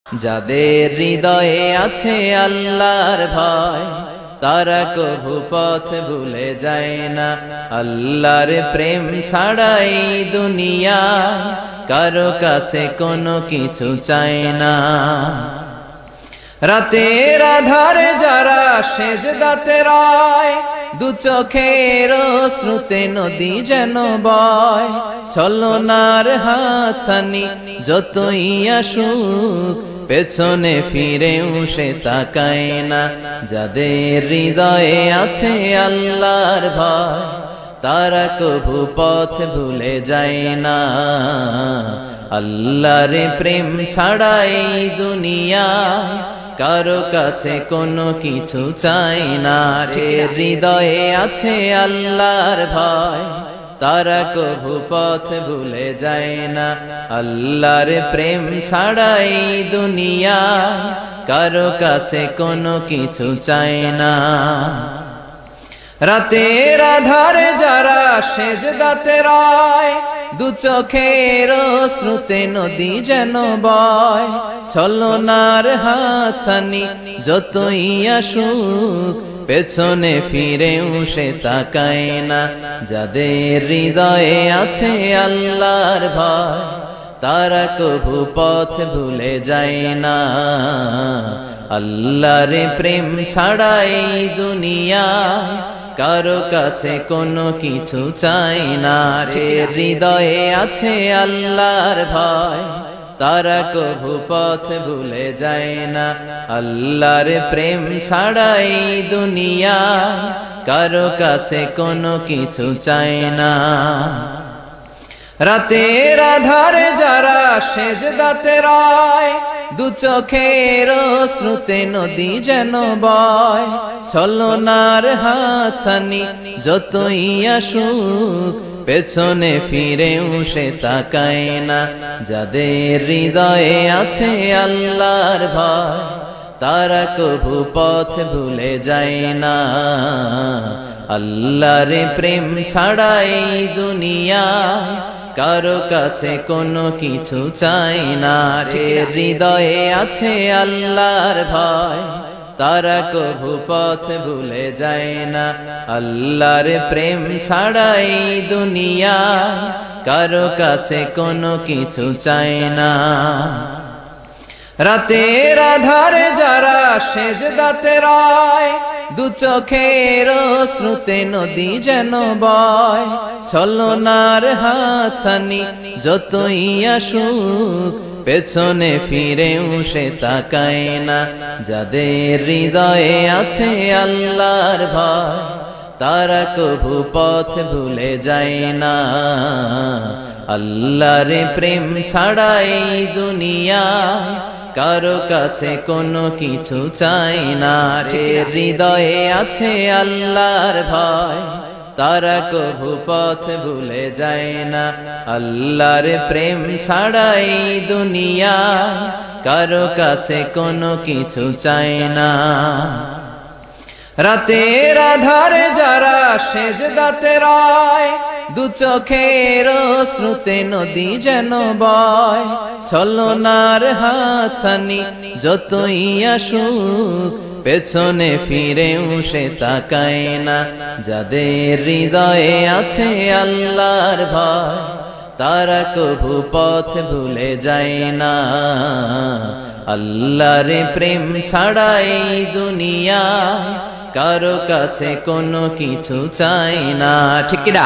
যাদের হৃদয়ে আছে আল্লাহর ভয় তারা কভু পথ ভুলে যায় না। আল্লাহর প্রেম ছাড়াই দুনিয়া কারো কাছে কোনো কিছু চায় না। রাতের আধারে যারা সেজদাতে রয় দু চোখের অশ্রুতে নদী যেন বয়। ছলনার হাতছানি যতই আসুক পেছনে ফিরেও সে তাকায় না। যাদের হৃদয়ে আছে আল্লাহর ভয় তারা কভু পথ ভুলে যায় না। আল্লাহর প্রেম ছাড়াই দুনিয়া কারো কাছে কোনো কিছু চাই না। হৃদয়ে আছে আল্লাহর ভয় তারা কভু পথ ভুলে যায় না। আল্লাহর প্রেম ছাড়াই দুনিয়া কারো কাছে কোনো কিছু চাই না। রাতের আধারে যারা সেজদাতে রয় দু চোখের অশ্রুতে নদী যেন বয়। ছলনার হাতছানি যতই আসুক পেছনে ফিরেও সে তাকায় না। যাদের হৃদয়ে আছে আল্লাহর ভয় তারা কভু পথ ভুলে যায় না। আল্লাহর প্রেম ছাড়াই দুনিয়া কারো কাছে কোনো কিছু চাই না। হৃদয়ে আছে আল্লাহর ভয় তারা কভু পথ ভুলে যায় না। আল্লাহর প্রেম ছাড়াই দুনিয়া কারো কাছে কোনো কিছু চাই না। রাতের আধারে যারা সেজদাতে রয় দু চোখের অশ্রুতে নদী যেন বয়। ছলনার হাতছানি যতই আসুক পেছনে ফিরেও সে তাকায় না। যাদের হৃদয়ে আছে আল্লাহর ভয় তারা কভু পথ ভুলে যায় না। আল্লাহর প্রেম ছাড়াই দুনিয়া কারো কাছে কোনো কিছু চাই না। হৃদয়ে আছে আল্লাহর ভয় তারা কভু পথ ভুলে যায় না। আল্লাহর প্রেম ছাড়াই দুনিয়া কারো কাছে কোনো কিছু চাই না। রাতের আধারে যারা সেজদাতে রয় দু চোখের অশ্রুতে নদী যেন বয়। ছলনার হাতছানি যতই আসুক পেছনে ফিরেও সে তাকায় না। যাদের হৃদয়ে আছে আল্লাহর ভয় তারা কভু পথ ভুলে যায় না। আল্লাহর প্রেম ছাড়াই দুনিয়া কারো কাছে কোনো কিছু চাই না। হৃদয়ে আছে আল্লাহর ভয় তারা কভু পথ ভুলে যায় না। আল্লাহর প্রেম ছাড়াই দুনিয়া কারো কাছে কোনো কিছু চাই না। রাতের আধারে যারা সেজদাতে রয় দু চোখের অশ্রুতে নদী যেন বয়। ছলনার হাতছানি যতই আসুক পেছনে ফিরেও সে তাকায় না। যাদের হৃদয়ে আছে আল্লাহর ভয় তারা কভু পথ ভুলে যায় না। আল্লাহর প্রেম ছাড়াই দুনিয়া কারো কাছে কোনো কিছু চাই না। ঠিক না?